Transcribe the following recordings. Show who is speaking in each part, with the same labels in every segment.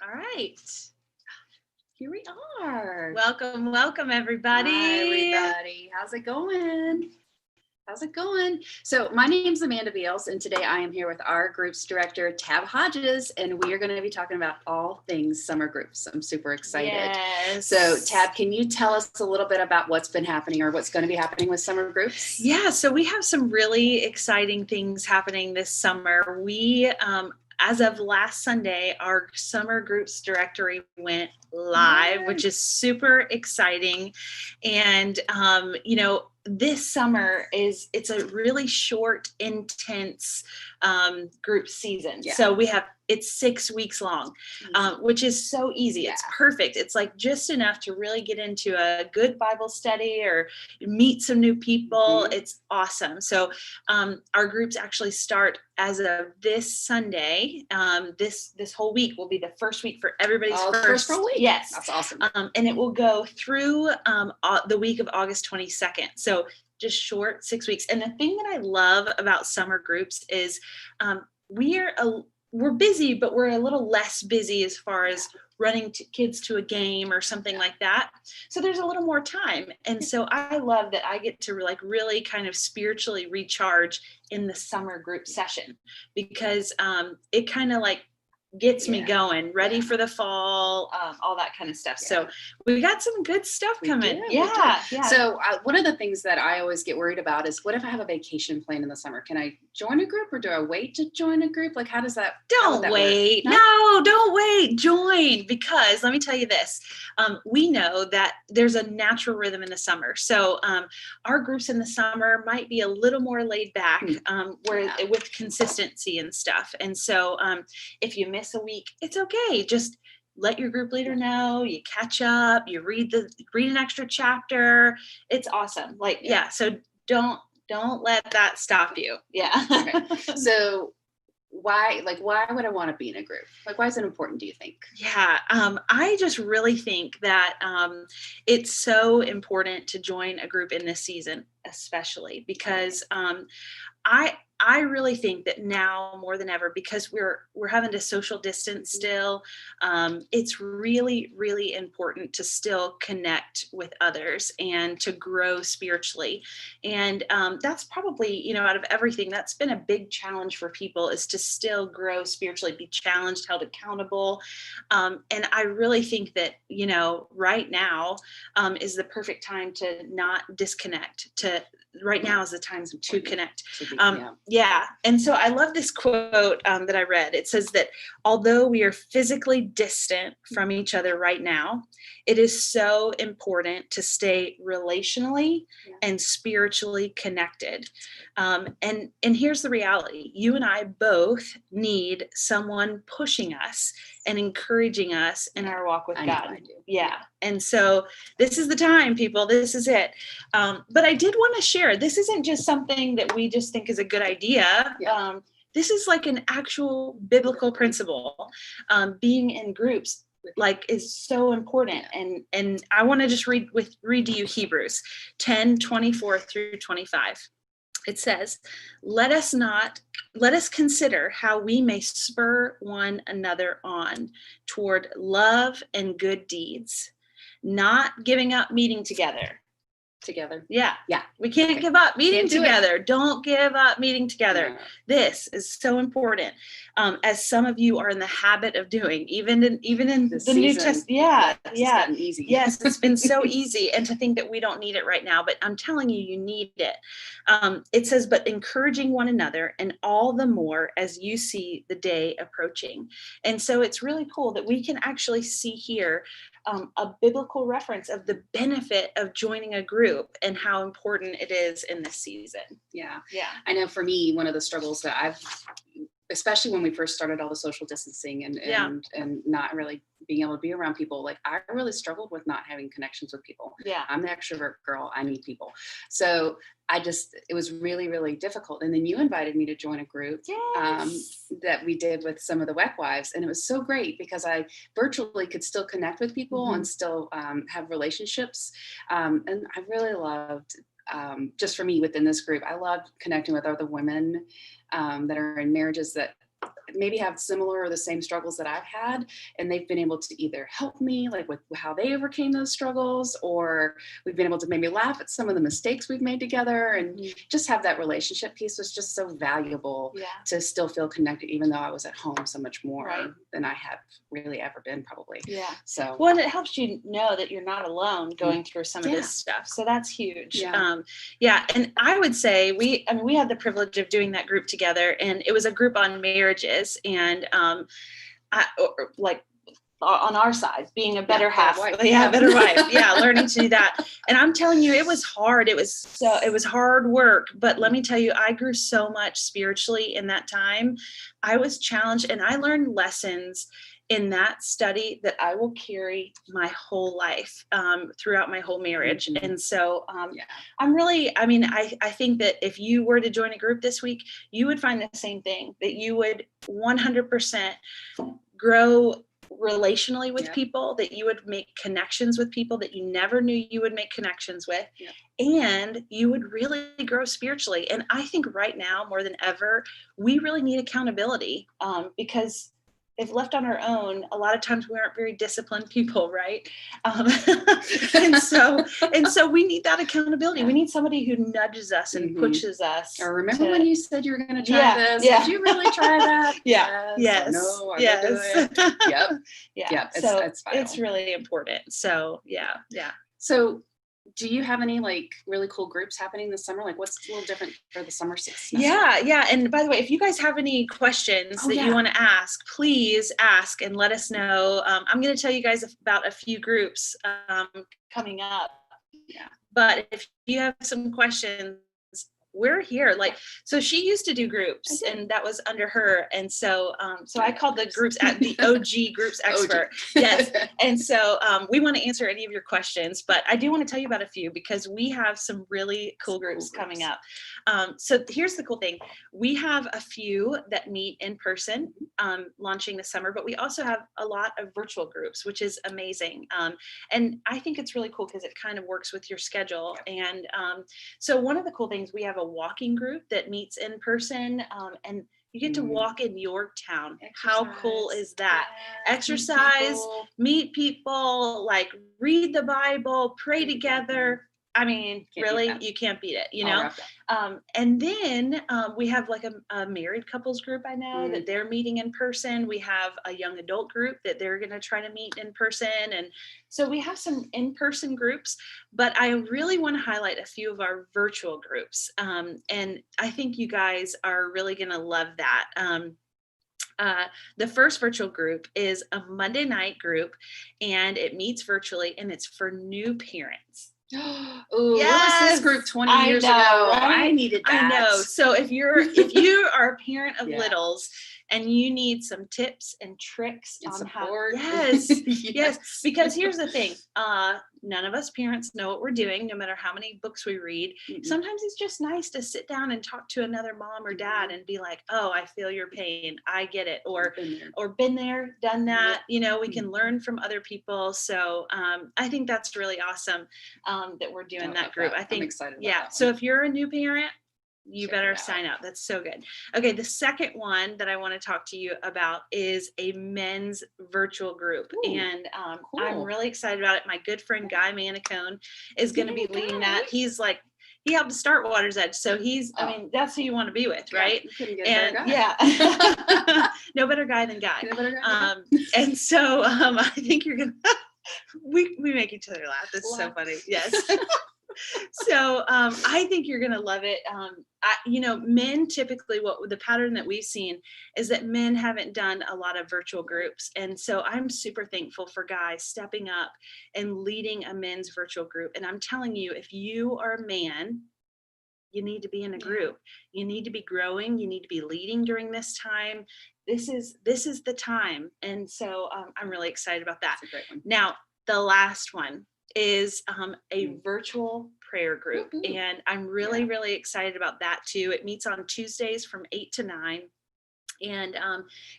Speaker 1: All right.
Speaker 2: Here we are.
Speaker 1: Welcome, everybody.
Speaker 2: Hi, everybody. How's it going? So my name's Amanda Beals, and today I am here with our group's director, Tab Hodges, and we are going to be talking about all things summer groups. I'm super excited.
Speaker 1: Yes.
Speaker 2: So Tab, can you tell us a little bit about what's been happening or what's going to be happening with summer groups?
Speaker 1: Yeah, so we have some really exciting things happening this summer. We, as of last Sunday, our summer groups directory went live, which is super exciting. And, this summer it's a really short, intense group season.
Speaker 2: Yeah.
Speaker 1: So it's 6 weeks long, which is so easy.
Speaker 2: Yeah.
Speaker 1: It's perfect. It's like just enough to really get into a good Bible study or meet some new people.
Speaker 2: Mm-hmm.
Speaker 1: It's awesome. So our groups actually start as of this Sunday. This whole week will be the first week for everybody's
Speaker 2: first full week.
Speaker 1: Yes.
Speaker 2: That's awesome.
Speaker 1: And it will go through the week of August 22nd. So just short 6 weeks. And the thing that I love about summer groups is we're busy, but we're a little less busy as far as running kids to a game or something like that. So there's a little more time. And so I love that I get to really kind of spiritually recharge in the summer group session, because it kind of gets me going, ready for the fall, all that kind of stuff. So we got some good stuff coming. Yeah.
Speaker 2: So one of the things that I always get worried about is, what if I have a vacation planned in the summer? Can I join a group, or do I wait to join a group? Like, how does that?
Speaker 1: Don't wait. No, don't wait. Join, because let me tell you this. We know that there's a natural rhythm in the summer. So our groups in the summer might be a little more laid back, with consistency and stuff. And so if you miss a week, it's okay. Just let your group leader know. You catch up. You read an extra chapter. It's awesome. So don't let that stop you. Yeah.
Speaker 2: Okay. So why would I want to be in a group? Why is it important, do you think?
Speaker 1: Yeah. I just really think that it's so important to join a group in this season, especially because I really think that now more than ever, because we're having to social distance still, it's really, really important to still connect with others and to grow spiritually. And that's probably, out of everything, that's been a big challenge for people, is to still grow spiritually, be challenged, held accountable. And I really think that, right now is the perfect time to not disconnect, right now is the time to connect. Yeah. And so I love this quote that I read. It says that although we are physically distant from each other right now, it is so important to stay relationally and spiritually connected. And here's the reality. You and I both need someone pushing us and encouraging us in our walk with God.
Speaker 2: I do.
Speaker 1: Yeah. And so this is the time, people. This is it. But I did want to share, this isn't just something that we just think is a good idea. This is like an actual biblical principle. Being in groups is so important. And I want to just read to you Hebrews 10:24-25. It says, let us consider how we may spur one another on toward love and good deeds, not giving up meeting together. Yeah. We can't give up meeting together. Don't give up meeting together. No. This is so important. As some of you are in the habit of doing, even in the New Testament.
Speaker 2: It's easy.
Speaker 1: Yes, it's been so easy. And to think that we don't need it right now, but I'm telling you, you need it. It says, but encouraging one another, and all the more as you see the day approaching. And so it's really cool that we can actually see here a biblical reference of the benefit of joining a group and how important it is in this season.
Speaker 2: Yeah. I know for me, one of the struggles that I've, especially when we first started all the social distancing and not really being able to be around people, I really struggled with not having connections with people.
Speaker 1: Yeah.
Speaker 2: I'm the extrovert girl. I need people. So it was really, really difficult. And then you invited me to join a group that we did with some of the WEC wives. And it was so great because I virtually could still connect with people and still have relationships. And I really loved, just for me within this group, I loved connecting with other women that are in marriages that maybe have similar or the same struggles that I've had, and they've been able to either help me like with how they overcame those struggles, or we've been able to maybe laugh at some of the mistakes we've made together, and just have that relationship piece was just so valuable to still feel connected, even though I was at home so much more than I have really ever been probably. So
Speaker 1: well, and it helps you know that you're not alone going through some of this stuff, so that's huge. And I would say we had the privilege of doing that group together, and it was a group on marriages, and like on our side, being a better half, better wife, learning to do that. And I'm telling you, it was hard. It was hard work, but let me tell you, I grew so much spiritually in that time. I was challenged, and I learned lessons in that study that I will carry my whole life, throughout my whole marriage. And so I think that if you were to join a group this week, you would find the same thing, that you would 100% grow relationally with people, that you would make connections with people that you never knew you would make connections with, and you would really grow spiritually. And I think right now more than ever, we really need accountability, because if left on our own, a lot of times we aren't very disciplined people, right? And so we need that accountability. We need somebody who nudges us and pushes us.
Speaker 2: Or remember when you said you were going to try this? Did you really try that?
Speaker 1: Yes.
Speaker 2: No. Yes. Yep.
Speaker 1: It's really important. So
Speaker 2: So do you have any like really cool groups happening this summer? Like what's a little different for the summer semester?
Speaker 1: Yeah. And by the way, if you guys have any questions that you want to ask, please ask and let us know. I'm going to tell you guys about a few groups coming up. But if you have some questions, we're here. Like, so she used to do groups, and that was under her. And so, I called the groups at the OG groups expert. Yes. And so, we want to answer any of your questions, but I do want to tell you about a few, because we have some really cool groups coming up. So here's the cool thing. We have a few that meet in person, launching this summer, but we also have a lot of virtual groups, which is amazing. And I think it's really cool because it kind of works with your schedule. And, so one of the cool things, we have a walking group that meets in person, and you get to walk in Yorktown. How cool is that? Exercise, meet people, like read the Bible, pray together. I mean, really, you can't beat it, you know? And then we have like a married couples group. I know that they're meeting in person. We have a young adult group that they're going to try to meet in person. And so we have some in-person groups, but I really want to highlight a few of our virtual groups. And I think you guys are really going to love that. The first virtual group is a Monday night group, and it meets virtually, and it's for new parents.
Speaker 2: Oh, yes. What was this group 20 years ago? Right? I needed that.
Speaker 1: I know. So if you are a parent of littles and you need some tips and tricks
Speaker 2: and
Speaker 1: on
Speaker 2: support.
Speaker 1: Yes, because here's the thing. None of us parents know what we're doing, no matter how many books we read. Sometimes it's just nice to sit down and talk to another mom or dad and be like, oh, I feel your pain. I get it. Or been there, done that. You know, we can learn from other people. So I think that's really awesome that we're doing that group. I think,
Speaker 2: I'm excited about that one.
Speaker 1: So if you're a new parent, you better sign up. That's so good. Okay. The second one that I want to talk to you about is a men's virtual group. Ooh, and cool. I'm really excited about it. My good friend, Guy Manicone, is going to be leading that. He's like, he helped to start Water's Edge. So I mean, that's who you want to be with, right?
Speaker 2: You couldn't get a better guy.
Speaker 1: No better guy than Guy. And so I think you're going to, we make each other laugh. It's so funny. Yes. So I think you're going to love it. Men typically, the pattern that we've seen is that men haven't done a lot of virtual groups. And so I'm super thankful for guys stepping up and leading a men's virtual group. And I'm telling you, if you are a man, you need to be in a group. You need to be growing. You need to be leading during this time. This is the time. And so I'm really excited about that.
Speaker 2: That's a great one.
Speaker 1: Now, the last one is a virtual prayer group. And I'm really excited about that too. It meets on Tuesdays from 8 to 9. And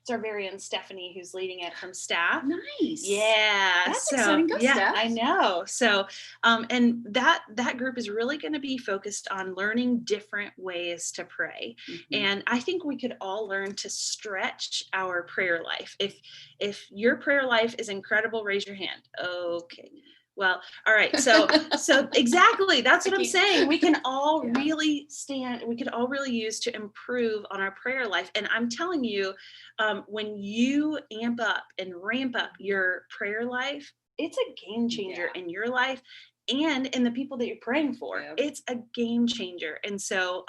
Speaker 1: it's our very own Stephanie who's leading it from staff.
Speaker 2: Nice.
Speaker 1: Yeah.
Speaker 2: That's
Speaker 1: so
Speaker 2: exciting. Go,
Speaker 1: yeah,
Speaker 2: Steph.
Speaker 1: I know. So and that group is really going to be focused on learning different ways to pray. And I think we could all learn to stretch our prayer life. If your prayer life is incredible, raise your hand. Okay. Well, all right. So exactly. That's what I'm saying. We can all we could all really use to improve on our prayer life. And I'm telling you, when you amp up and ramp up your prayer life, it's a game changer in your life and in the people that you're praying for. It's a game changer. And so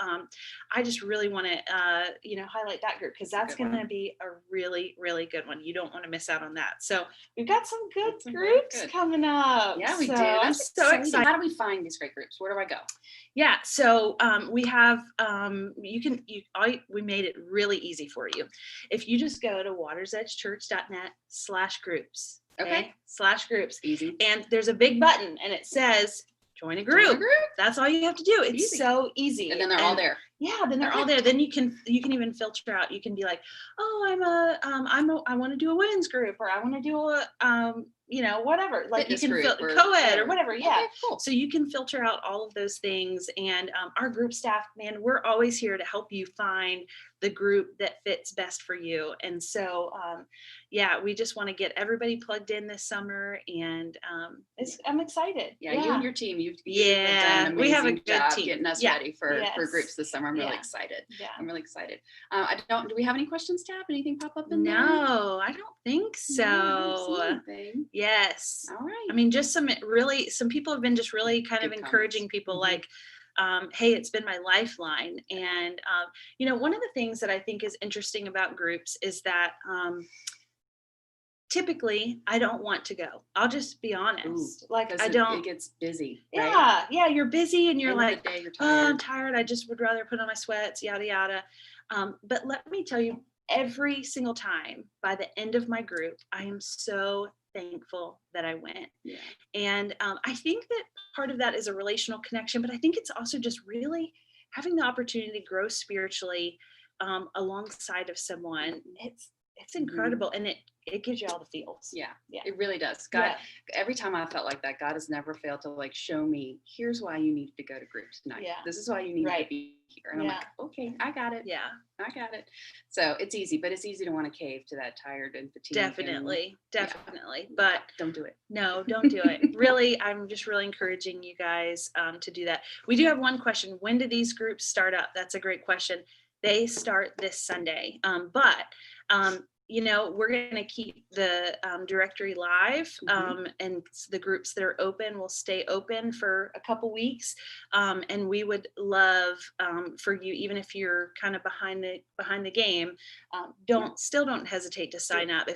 Speaker 1: I just really want to, highlight that group, because that's going to be a really, really good one. You don't want to miss out on that. So we've got some good groups coming up.
Speaker 2: Yeah, we do. That's so exciting. How do we find these great groups? Where do I go?
Speaker 1: Yeah. So we have, we made it really easy for you. If you just go to watersedgechurch.net/groups. Okay. /groups.
Speaker 2: Easy.
Speaker 1: And there's a big button and it says join a group. That's all you have to do. It's so easy.
Speaker 2: And then they're all there.
Speaker 1: Yeah, then they're all there. Then you can even filter out. You can be like, oh, I want to do a women's group, or I want to do a whatever. Like
Speaker 2: fitness
Speaker 1: you can
Speaker 2: group
Speaker 1: co-ed or whatever. Yeah.
Speaker 2: Okay, cool.
Speaker 1: So you can filter out all of those things. And our group staff, man, we're always here to help you find the group that fits best for you. And so we just want to get everybody plugged in this summer, and I'm excited.
Speaker 2: Yeah, you and your team, you've done an
Speaker 1: we have a
Speaker 2: amazing
Speaker 1: good
Speaker 2: job
Speaker 1: team
Speaker 2: getting us ready for groups this summer. I'm really excited.
Speaker 1: Yeah.
Speaker 2: I'm really excited. Do we have any questions, Tab? Anything pop up in there?
Speaker 1: No, I don't think so.
Speaker 2: No,
Speaker 1: yes.
Speaker 2: All right.
Speaker 1: I mean, just some people have been just really kind of encouraging people, like, hey, it's been my lifeline. And, one of the things that I think is interesting about groups is that typically I don't want to go. I'll just be honest. Like, I don't.
Speaker 2: It gets busy.
Speaker 1: Yeah.
Speaker 2: Right?
Speaker 1: Yeah. You're busy and you're like,
Speaker 2: you're tired.
Speaker 1: Oh, I'm tired. I just would rather put on my sweats, yada, yada. But let me tell you, every single time by the end of my group, I am so thankful that I went.
Speaker 2: Yeah.
Speaker 1: And I think that part of that is a relational connection, but I think it's also just really having the opportunity to grow spiritually alongside of someone. It's incredible. And it gives you all the feels.
Speaker 2: Yeah, it really does. God, every time I felt like that, God has never failed to show me, here's why you need to go to groups tonight. Yeah. This is why you need to be here. And I'm like, okay, I got it.
Speaker 1: Yeah.
Speaker 2: I got it. So it's easy, but it's easy to want to cave to that tired and fatigued.
Speaker 1: Definitely. But
Speaker 2: don't do it.
Speaker 1: No, don't do it. Really, I'm just really encouraging you guys to do that. We do have one question. When do these groups start up? That's a great question. They start this Sunday. We're going to keep the directory live, and the groups that are open will stay open for a couple weeks. And we would love for you, even if you're kind of behind the game, don't hesitate to sign up.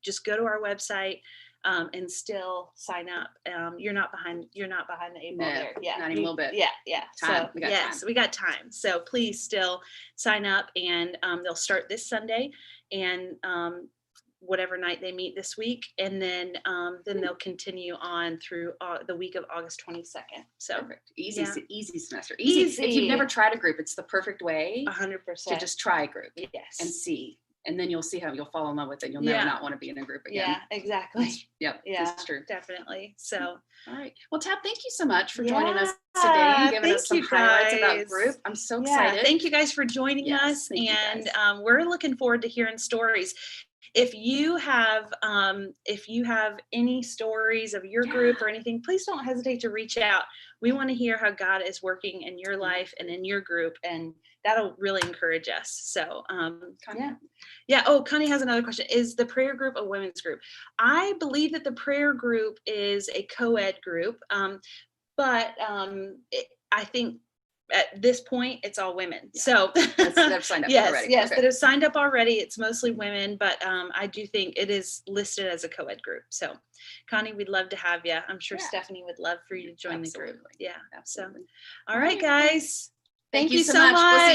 Speaker 1: Just go to our website. And still sign up. You're not behind the eight ball there. Yeah,
Speaker 2: not even a little bit.
Speaker 1: Yeah.
Speaker 2: Time.
Speaker 1: So we got time. So please still sign up, and they'll start this Sunday, and whatever night they meet this week, and then they'll continue on through the week of August 22nd. So
Speaker 2: perfect. Easy semester. Easy. If you've never tried a group, it's the perfect way
Speaker 1: 100%
Speaker 2: to just try a group.
Speaker 1: Yes.
Speaker 2: And see. And then you'll see how you'll fall in love with it. You'll never not want to be in a group again.
Speaker 1: Yeah, exactly.
Speaker 2: That's true.
Speaker 1: Definitely. So,
Speaker 2: all right. Well, Tab, thank you so much for joining us today and giving us some highlights about group. I'm so excited.
Speaker 1: Thank you guys for joining us. And we're looking forward to hearing stories. If you have any stories of your group or anything, please don't hesitate to reach out. We want to hear how God is working in your life and in your group, and that'll really encourage us. So, Oh, Connie has another question. Is the prayer group a women's group? I believe that the prayer group is a co-ed group, but I think at this point it's all women. So
Speaker 2: that have signed up already.
Speaker 1: Yes, that have signed up already. It's mostly women, but I do think it is listed as a co-ed group. So, Connie, we'd love to have you. I'm sure Stephanie would love for you to join the group. Yeah, absolutely. So, all right, guys.
Speaker 2: Thank you so much.